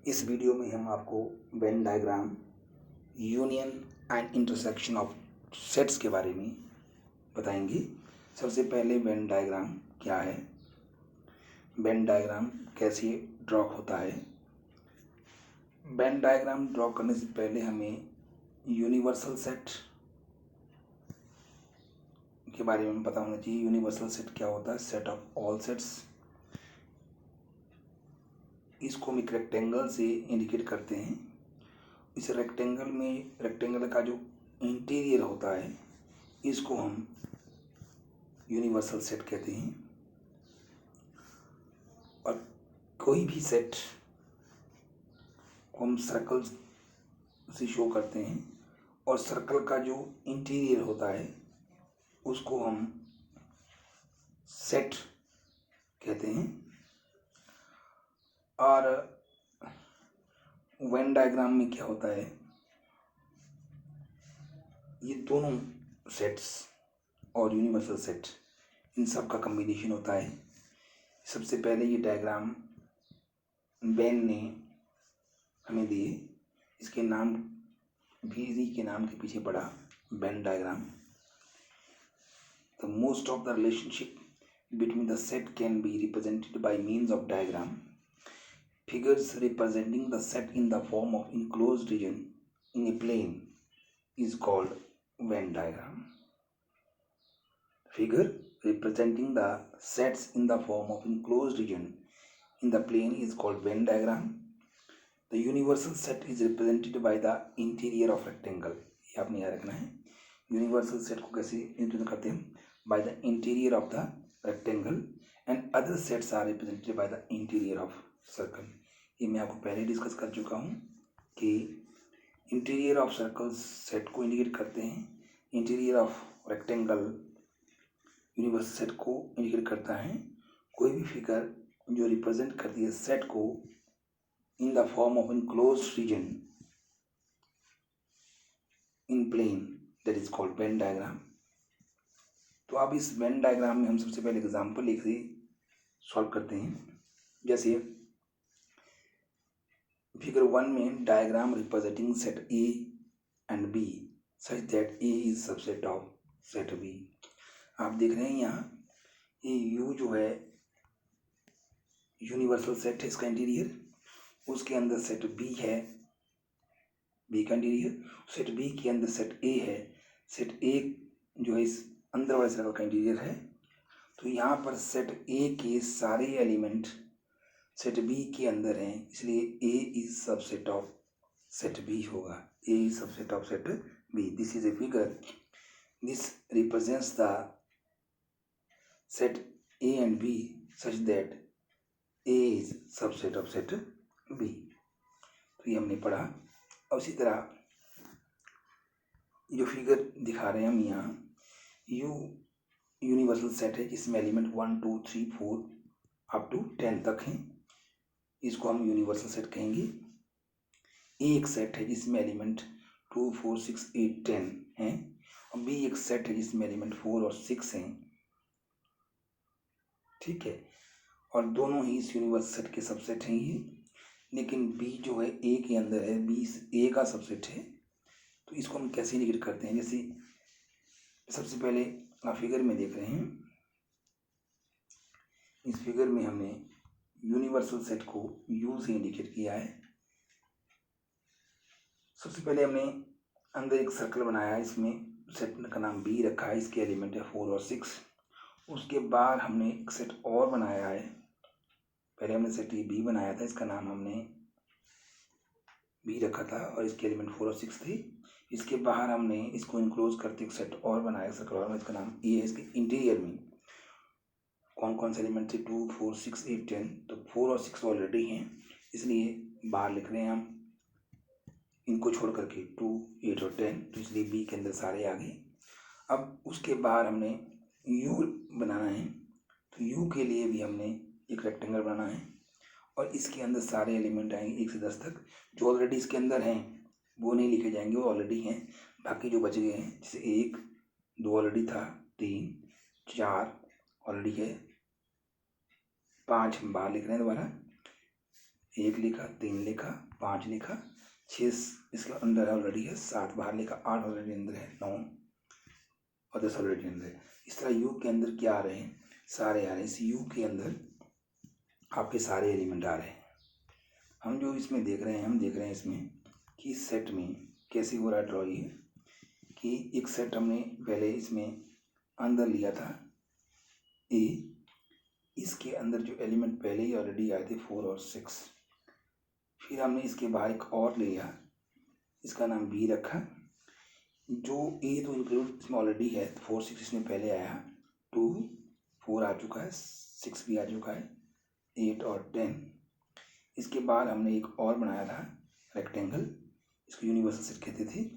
इस वीडियो में हम आपको Venn diagram, union and intersection of sets के बारे में बताएंगे। सबसे पहले वेन डायग्राम क्या है, वेन डायग्राम कैसे ड्रॉ होता है। वेन डायग्राम ड्रॉ करने से पहले हमें यूनिवर्सल सेट के बारे में पता होना चाहिए। यूनिवर्सल सेट क्या होता है? Set of all sets. इसको हम एक रेक्टेंगल से इंडिकेट करते हैं। इस रेक्टेंगल का जो इंटीरियर होता है इसको हम यूनिवर्सल सेट कहते हैं। और कोई भी सेट को हम सर्कल से शो करते हैं और सर्कल का जो इंटीरियर होता है उसको हम सेट कहते हैं। और वेन डायग्राम में क्या होता है, ये दोनों सेट्स और यूनिवर्सल सेट इन सब का कम्बिनेशन होता है। सबसे पहले ये डायग्राम वेन ने हमें दिए, इसके नाम भी के नाम के पीछे पड़ा when diagram. The most of the relationship between the set can be represented by means of diagram. Figures representing the set in the form of enclosed region in a plane is called Venn diagram. Figure representing the sets in the form of enclosed region in the plane is called Venn diagram. The universal set is represented by the interior of rectangle. ये आपने याद रखना है। Universal set को कैसे represent करते हैं? by the interior of the rectangle and other sets are represented by the interior of circle. ये मैं आपको पहले डिस्कस कर चुका हूँ कि इंटीरियर ऑफ सर्कल सेट को इंडिकेट करते हैं, interior of rectangle universal set को इंडिकेट करता है। कोई भी फिगर जो रिप्रेजेंट करती है सेट को in the form of enclosed region in plane, that is called Venn diagram. तो अब इस वेन डायग्राम में हम सबसे पहले एग्जाम्पल लिख के सॉल्व करते हैं। जैसे फिगर 1 में diagram representing set A and B such that A is subset of set B. आप देख रहे हैं यहाँ ये यू जो है यूनिवर्सल सेट है, इसका इंटीरियर, उसके अंदर सेट बी है, बी का इंटीरियर, सेट बी के अंदर सेट ए है, सेट ए जो है इस अंदर वाले सर्कल का इंटीरियर है। तो यहाँ पर सेट ए के सारे एलिमेंट सेट बी के अंदर हैं, इसलिए A is subset of set B होगा। A is subset of set B. This is a figure, this represents the set A and B such that A is subset of set B. तो ये हमने पढ़ा। और इसी तरह जो figure दिखा रहे हैं हम यहाँ, यू यूनिवर्सल सेट है जिसमें एलिमेंट 1 2 3 4 अप टू 10 तक हैं, इसको हम यूनिवर्सल सेट कहेंगे। एक सेट है जिसमें एलिमेंट 2 4 6 8 10 हैं, और बी एक सेट है जिसमें एलिमेंट 4 और 6 हैं। ठीक है, और दोनों ही इस यूनिवर्सल सेट के सबसेट हैं ये, लेकिन बी जो है ए के अंदर है, बी ए का सबसेट है। तो इसको हम कैसे इंडिकेट करते हैं? जैसे सबसे पहले आप फिगर में देख रहे हैं, इस फिगर में हमने यूनिवर्सल सेट को यू से इंडिकेट किया है। सबसे पहले हमने अंदर एक सर्कल बनाया, इसमें सेट का नाम बी रखा है, इसके एलिमेंट है 4 और 6। उसके बाद हमने एक सेट और बनाया है, पहले हमने सेट ये बी बनाया था, इसका नाम हमने बी रखा था और इसके एलिमेंट 4 और 6 थे। इसके बाहर हमने इसको इनक्लोज करते एक सेट और बनाया सर्कल और, इसका नाम ए है। इसके इंटीरियर में कौन कौन से एलिमेंट थे? 2 4 6 8 10। तो 4 और 6 ऑलरेडी हैं, इसलिए बाहर लिख रहे हैं हम इनको छोड़ करके 2 8 और 10, तो इसलिए बी के अंदर सारे आ गए। अब उसके बाद हमने यू बनाना है, तो यू के लिए भी हमने एक रेक्टेंगल बनाना है और इसके अंदर सारे एलिमेंट आएंगे 1 से 10 तक। जो ऑलरेडी इसके अंदर हैं वो नहीं लिखे जाएंगे, वो ऑलरेडी हैं। बाकी जो बच गए हैं, जैसे 1 2 ऑलरेडी था, 3 4 ऑलरेडी है, 5 हम बाहर लिख रहे हैं दोबारा, 1 लिखा, 3 लिखा, 5 लिखा, 6 इसके अंदर ऑलरेडी है, 7 बाहर लिखा, 8 ऑलरेडी अंदर है, 9 और 10 ऑलरेडी अंदर है। इस तरह यू के अंदर क्या आ रहे हैं, सारे आ रहे हैं। इस यू के अंदर आपके सारे एलिमेंट आ रहे हैं। हम जो इसमें देख रहे हैं, हम देख रहे हैं इसमें कि सेट में कैसे हो रहा है ड्रॉ, ये कि एक सेट हमने पहले इसमें अंदर लिया था ए, इसके अंदर जो एलिमेंट पहले ही ऑलरेडी आए थे 4 और 6, फिर हमने इसके बाहर एक और लिया, इसका नाम बी रखा। जो ए तो इंक्लूड इसमें ऑलरेडी है, 4 6 इसमें पहले आया, 2 4 आ चुका है, 6 भी आ चुका है, 8 और 10। इसके बाद हमने एक और बनाया था रेक्टेंगल, इसको यूनिवर्सल सेट कहते थे।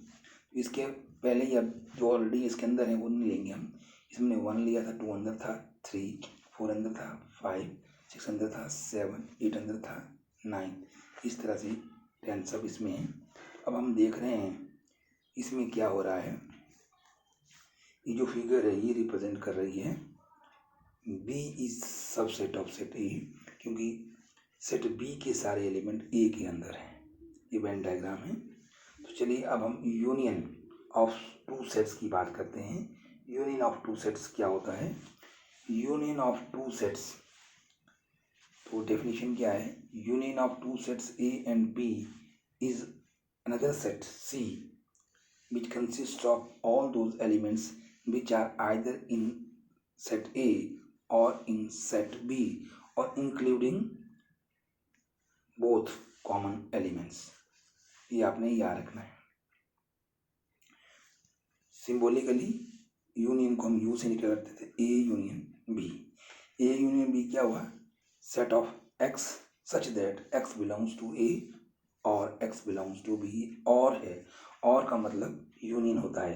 इसके पहले ही अब जो ऑलरेडी इसके अंदर है वो नहीं लेंगे हम। इसमें 1 लिया था, 2 अंदर था, 3 4 अंदर था, 5 6 अंदर था, 7 8 अंदर था, 9 इस तरह से 10 सब इसमें है। अब हम देख रहे हैं इसमें क्या हो रहा है। ये जो फिगर है ये रिप्रेजेंट कर रही है B is subset of set A, क्योंकि सेट बी के सारे एलिमेंट ए के अंदर हैं। ये वेन डायग्राम है। तो चलिए अब हम यूनियन ऑफ टू सेट्स की बात करते हैं। यूनियन ऑफ टू सेट्स क्या होता है? यूनियन ऑफ टू सेट्स, तो डेफिनेशन क्या है? Union of two sets A and B is another set C which consists of all those elements which are either in set A or in set B or including both common elements। ये आपने याद रखना है। Symbolically union को हम you से निकल करते थे, A union B. A union B क्या हुआ? Set of X such that X belongs to A और एक्स बिलोंग्स टू बी। और है, और का मतलब यूनियन होता है।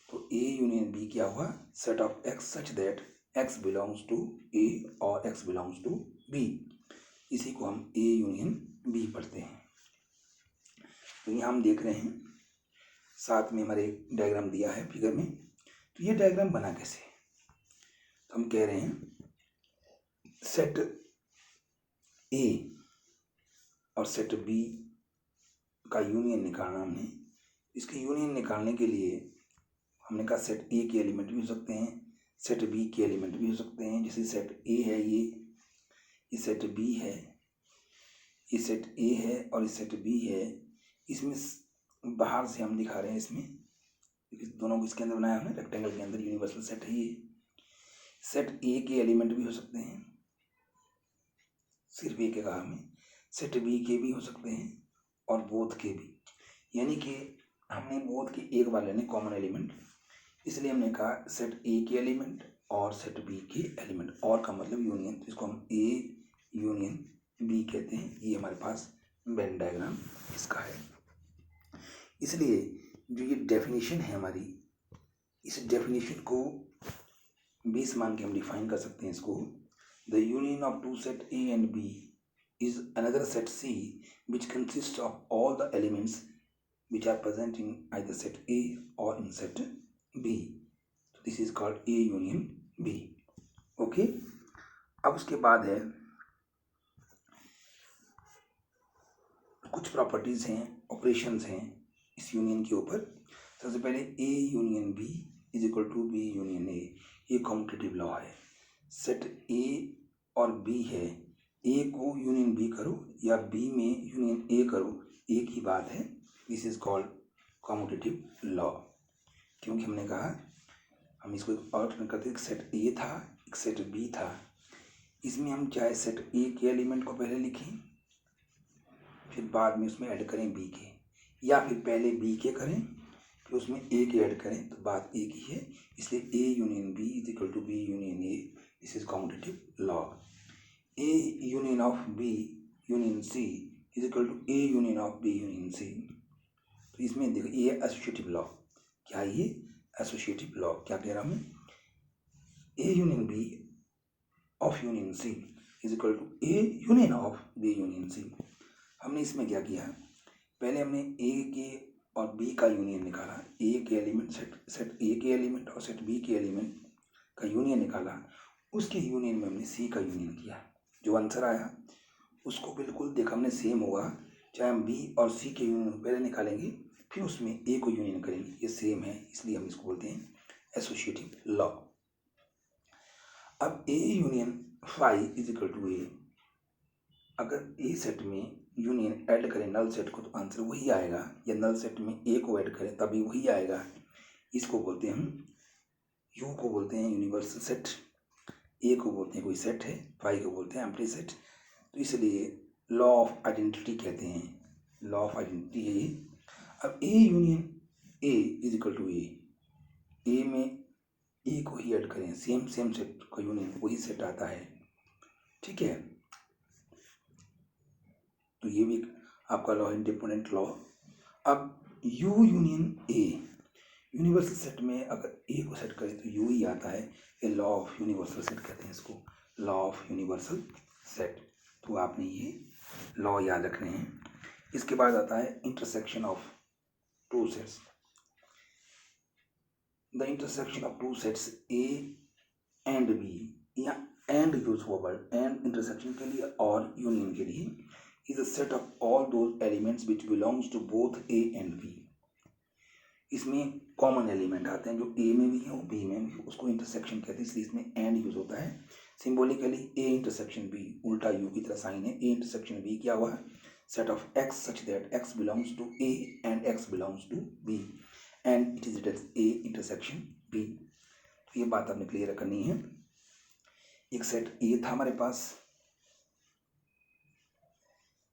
तो ए यूनियन बी क्या हुआ? Set of X such that X belongs to A और एक्स बिलोंग्स टू बी। इसी को हम ए यूनियन बी पढ़ते हैं। तो यहाँ हम देख रहे हैं साथ में हमारे डायग्राम दिया है फिगर में। तो ये डायग्राम बना कैसे? तो हम कह रहे हैं सेट ए और सेट बी का यूनियन निकालना हमने। इसके यूनियन निकालने के लिए हमने कहा सेट ए के एलिमेंट भी हो सकते हैं, सेट बी के एलिमेंट भी हो सकते हैं। जैसे सेट ए है, ये सेट बी है, ये सेट ए है और ये सेट बी है। इसमें बाहर से हम दिखा रहे हैं, इसमें दोनों को इसके अंदर बनाया हमने, रेक्टेंगल के अंदर यूनिवर्सल सेट है ये। सेट ए के एलिमेंट भी हो सकते हैं, सिर्फ ए के कहा हमने। सेट बी के भी हो सकते हैं और बोथ के भी, यानी कि हमने बोथ के एक बार लेने कॉमन एलिमेंट, इसलिए हमने कहा सेट ए के एलिमेंट और सेट बी के एलिमेंट। और का मतलब यूनियन, तो इसको हम ए यूनियन बी कहते हैं। ये हमारे पास वेन डायग्राम इसका है। इसलिए जो ये डेफिनेशन है हमारी, इस डेफिनेशन को बेस मान के हम डिफाइन कर सकते हैं इसको। The union of two set A and B is another set C which consists of all the elements which are present in either set A or in set B. So this is called A union B. Okay? अब उसके बाद है कुछ properties हैं, operations हैं इस union के ऊपर। सबसे पहले A union B is equal to B union A, ये कॉम्पिटिटिव लॉ है। सेट A और B है, ए को यूनियन बी करो या बी में यूनियन ए करो, एक ही बात है। This is called commutative law. क्योंकि हमने कहा हम इसको और करते, एक सेट ए था, एक सेट बी था। इसमें हम चाहे सेट ए के एलिमेंट को पहले लिखें, फिर बाद में उसमें ऐड करें बी के, या फिर पहले बी के करें फिर उसमें ए के ऐड करें, तो बात एक ही है। इसलिए A union B is equal to B union A, this is commutative law. A union of B union C is equal to A union of B union C। तो इसमें देखो ये एसोसिएटिव लॉ, क्या ये एसोसिएटिव लॉ क्या कह रहा हूँ? A union B of union C is equal to A union of B union C। हमने इसमें क्या किया? पहले हमने A के और B का यूनियन निकाला। A के एलिमेंट सेट A के एलिमेंट और सेट B के एलिमेंट का यूनियन निकाला। उसके यूनियन में हमने C का यूनियन किया। जो आंसर आया उसको बिल्कुल देखा हमने सेम होगा, चाहे हम बी और सी के यूनियन पहले निकालेंगे फिर उसमें ए को यूनियन करेंगे, ये सेम है इसलिए हम इसको बोलते हैं एसोसिएटिव लॉ। अब A union phi is equal to A, अगर ए सेट में यूनियन ऐड करें नल सेट को तो आंसर वही आएगा, या नल सेट में ए को ऐड करें तभी वही आएगा। इसको बोलते हैं हम, यू को बोलते हैं यूनिवर्सल सेट, ए को बोलते हैं कोई सेट है, फाई को बोलते हैं एम्प्टी सेट। तो इसलिए लॉ ऑफ आइडेंटिटी कहते हैं, लॉ ऑफ आइडेंटिटी है ये। अब A union A is equal to A में ए को ही ऐड करें, सेम सेट का यूनियन वही सेट आता है, ठीक है। तो ये भी आपका लॉ है, इंडिपेंडेंट लॉ। अब you union A, universal set में अगर ए को सेट करें तो यू ही आता है, ये लॉ ऑफ यूनिवर्सल सेट कहते हैं इसको, लॉ ऑफ यूनिवर्सल सेट। तो आपने ये लॉ याद रखने हैं। इसके बाद आता है intersection of two sets. The intersection of two sets A and B, या एंड यूज हुआ वर्ड, एंड इंटरसेक्शन के लिए और यूनियन के लिए, is a set of all those elements which belongs to both A and B. इसमें common element आते हैं जो ए में भी है और बी में भी, उसको इंटरसेक्शन कहते हैं, इसलिए इसमें एंड यूज होता है। सिंबॉलिकली ए इंटरसेक्शन बी, उल्टा यू की तरह साइन है, ए इंटरसेक्शन बी क्या हुआ, set of X such that X belongs to A and X belongs to B and it is A intersection B. तो ये बात आपने क्लियर करनी है। एक सेट ए था हमारे पास,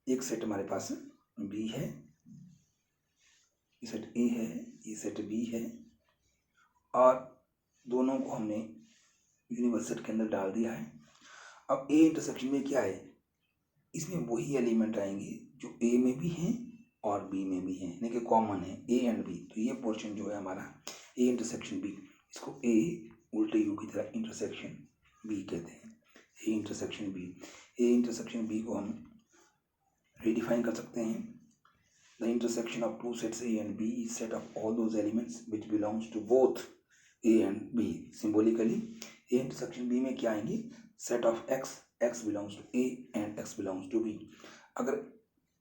एक सेट हमारे पास बी है, ये सेट ए है, ये सेट बी है, और दोनों को हमने यूनिवर्सल सेट के अंदर डाल दिया है। अब ए इंटरसेक्शन में क्या है, इसमें वही एलिमेंट आएंगे जो ए में भी हैं और बी में भी हैं, यानी कि कॉमन है ए एंड बी। तो ये पोर्शन जो है हमारा ए इंटरसेक्शन बी, इसको ए उल्टे यू की तरह इंटरसेक्शन बी कहते हैं, A intersection B. A intersection B को हम रिडिफाइन कर सकते हैं, the intersection of two sets A and B is set of all those elements which belongs to both A and B. Symbolically A intersection B में क्या आएंगे, set of X belongs to A and X belongs to B. अगर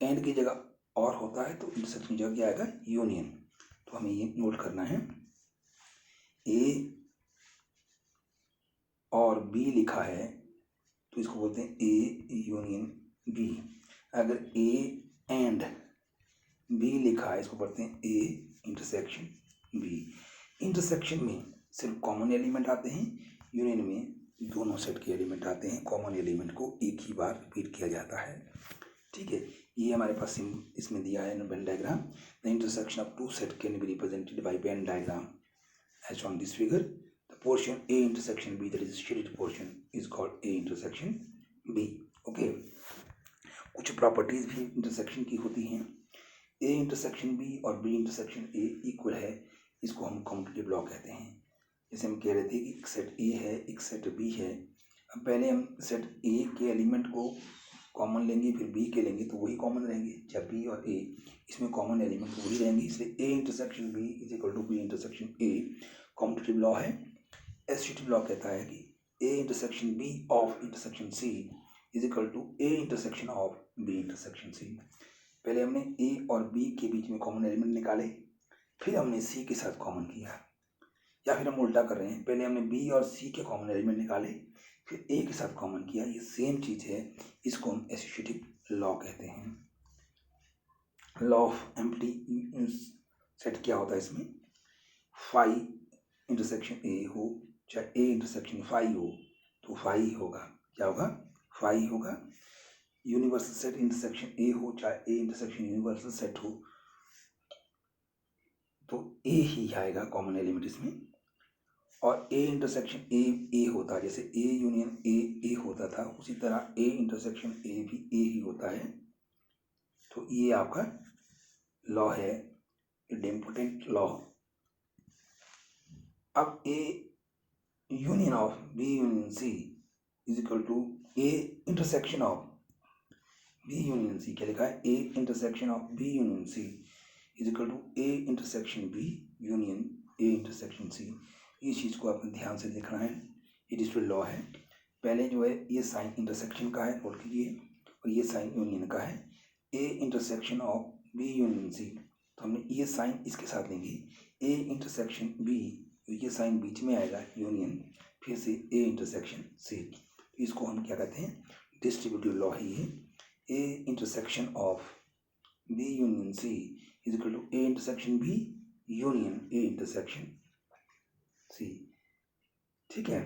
and की जगह और होता है तो इंटरसेक्शन की जगह क्या आएगा, यूनियन। तो हमें ये नोट करना है, ए और बी लिखा है तो इसको बोलते हैं ए यूनियन बी। अगर ए एंड बी लिखा है इसको बोलते हैं ए इंटरसेक्शन बी। इंटरसेक्शन में सिर्फ कॉमन एलिमेंट आते हैं, यूनियन में दोनों सेट के एलिमेंट आते हैं, कॉमन एलिमेंट को एक ही बार रिपीट किया जाता है, ठीक है। ये हमारे पास इसमें दिया है Venn diagram, the intersection of two set can be represented by Venn diagram as on this figure. The portion A intersection B, that is shaded portion, is called A intersection B. Okay, कुछ properties भी intersection की होती हैं। A intersection B और B intersection A equal है, इसको हम competitive law कहते हैं। जैसे हम कह रहे थे कि एक सेट ए है एक सेट बी है, अब पहले हम सेट ए के एलिमेंट को कॉमन लेंगे फिर बी के लेंगे तो वही कॉमन रहेंगे, जब बी और ए इसमें कॉमन एलिमेंट तो वही रहेंगे, इसलिए A intersection B is equal to B intersection A competitive law है। एसोसिएटिव लॉ कहता है कि A intersection B of intersection C is equal to A intersection of B intersection C. पहले हमने ए और बी के बीच में कॉमन एलिमेंट निकाले, फिर हमने सी के साथ कॉमन किया, या फिर हम उल्टा कर रहे हैं, पहले हमने बी और सी के कॉमन एलिमेंट निकाले फिर ए के साथ कॉमन किया, ये सेम चीज़ है, इसको हम एसोसिएटिव लॉ कहते हैं। लॉ ऑफ एम्प्टी सेट क्या होता है, इसमें फाई इंटरसेक्शन ए हो चाहे ए इंटरसेक्शन फाई हो तो फाई होगा, क्या होगा, फाई होगा। यूनिवर्सल सेट इंटरसेक्शन ए हो चाहे ए इंटरसेक्शन यूनिवर्सल सेट हो तो ए ही आएगा कॉमन एलिमेंट इसमें, और ए इंटरसेक्शन ए होता है, जैसे ए यूनियन ए होता था उसी तरह ए इंटरसेक्शन ए भी ए ही होता है। तो ये आपका लॉ है, इम्पोर्टेंट लॉ। अब A union of B union C is equal to A intersection of B union C, क्या लिखा है, A intersection of B union C is equal to A intersection B union A intersection C. इस चीज़ को आपने ध्यान से देखना है, ये डिस्ट्रिक्ट लॉ है। पहले जो है ये साइन इंटरसेक्शन का है, नोट कीजिए, और ये साइन यूनियन का है, A intersection of B union C, तो हमने ये साइन इसके साथ लेंगे, ए इंटरसेक्शन बी, ये साइन बीच में आएगा यूनियन, फिर से ए इंटरसेक्शन सी, इसको हम क्या कहते हैं, डिस्ट्रीब्यूटिव लॉ ही है, A intersection of B union C is equal to A intersection B union A intersection C. ठीक है,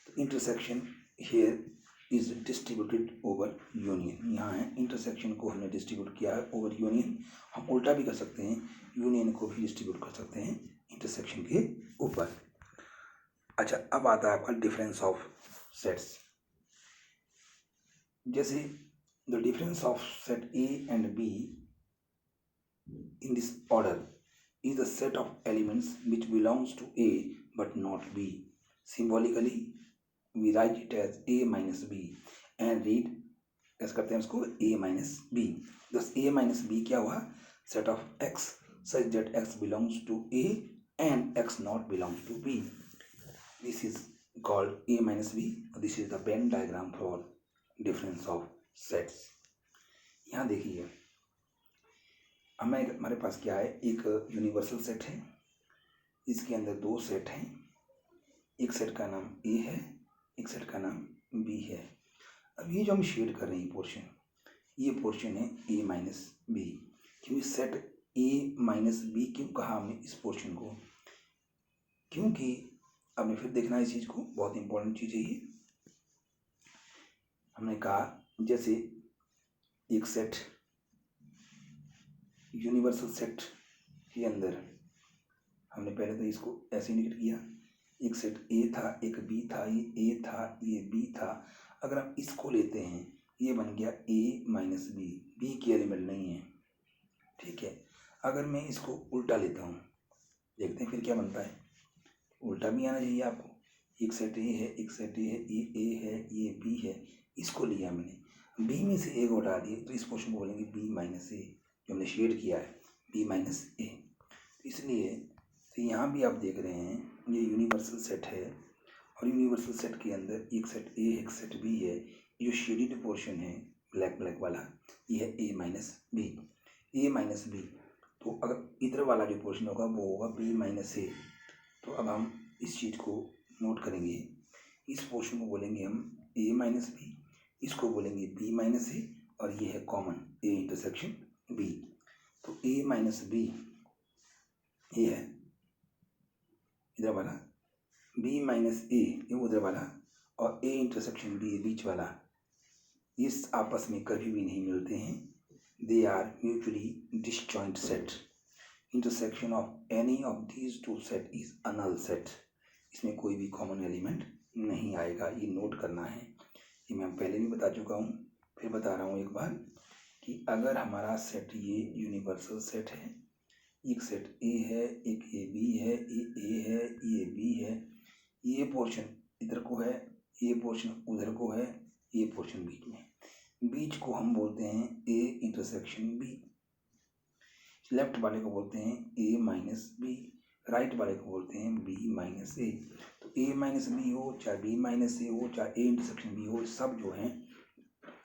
तो intersection here is distributed over union, यहाँ है इंटरसेक्शन को हमने डिस्ट्रीब्यूट किया है ओवर यूनियन, हम उल्टा भी कर सकते हैं, यूनियन को भी डिस्ट्रीब्यूट कर सकते हैं इंटरसेक्शन के ऊपर। अच्छा, अब आता है आपका डिफरेंस ऑफ सेट्स। जैसे the difference of set A and B in this order is the set of elements which belongs to A but not B. Symbolically, we write it as A minus B and read कैसे करते हैं उसको, A minus B. Thus A minus B क्या हुआ, set of X such that X belongs to A and X not belongs to B. This is called A minus B. This is the Venn diagram for difference of sets. यहाँ देखिए हमारे पास क्या है, एक universal set है, इसके अंदर दो सेट हैं, एक सेट का नाम ए है, एक सेट का नाम बी है। अब ये जो हम शेड कर रहे हैं पोर्शन, ये पोर्शन है ए माइनस बी, क्योंकि सेट ए माइनस बी क्यों कहा हमने इस पोर्शन को, क्योंकि आपने फिर देखना है इस चीज़ को, बहुत इंपॉर्टेंट चीज़ है ये। हमने कहा जैसे एक सेट यूनिवर्सल सेट के अंदर हमने पहले तो इसको ऐसे इंडिकेट किया, एक सेट ए था, एक बी था, ये ए था, ये बी था। अगर हम इसको लेते हैं, ये बन गया ए माइनस बी, बी की एलिमेंट नहीं है। ठीक है, अगर मैं इसको उल्टा लेता हूँ, देखते हैं फिर क्या बनता है, उल्टा भी आना चाहिए आपको, एक सेट ए है, एक सेट ए है, ये ए है, ये बी है, इसको लिया मैंने, बी में से ए को हटा दिए, तो इस पोर्शन को बोलेंगे बी माइनस ए, जो हमने शेड किया है बी माइनस ए। इसलिए तो यहाँ भी आप देख रहे हैं ये यूनिवर्सल सेट है, और यूनिवर्सल सेट के अंदर एक सेट ए एक सेट बी है, ये जो शेडेड पोर्शन है ब्लैक वाला, ये है ए माइनस बी, ए माइनस बी। तो अगर इधर वाला जो पोर्शन होगा वो होगा बी माइनस ए। तो अब हम इस चीज़ को नोट करेंगे, इस पोर्शन को बोलेंगे हम ए माइनस बी, इसको बोलेंगे बी माइनस ए, और ये है कॉमन ए इंटरसेक्शन बी। तो ए माइनस बी ये है इधर वाला, बी माइनस ए ये उधर वाला, और ए इंटरसेक्शन बी बीच वाला, इस आपस में कभी भी नहीं मिलते हैं, they are mutually disjoint set. Intersection of any of these two set is a null set. इसमें कोई भी कॉमन एलिमेंट नहीं आएगा, ये नोट करना है। ये मैं पहले भी बता चुका हूँ, फिर बता रहा हूँ एक बार, कि अगर हमारा सेट ये यूनिवर्सल सेट है, एक सेट ए है, एक ए बी है, ये ए है, ये बी है, ये पोर्शन इधर को है, ये पोर्शन उधर को है, ये पोर्शन बीच में, बीच को हम बोलते हैं ए इंटरसेक्शन बी, लेफ्ट वाले को बोलते हैं ए माइनस बी, राइट वाले को बोलते हैं बी माइनस ए। तो ए माइनस बी हो, चाहे बी माइनस ए हो, चाहे ए इंटरसेक्शन बी हो, सब जो हैं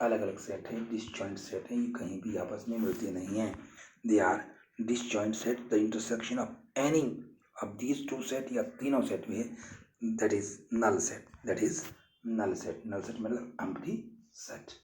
अलग अलग सेट है, डिसजॉइंट सेट है, ये कहीं भी आपस में मिलते नहीं हैं, they are disjoint set. The intersection of any of these two set या तीनों सेट में, that is null set, that is null set. Null set मतलब एम्प्टी सेट।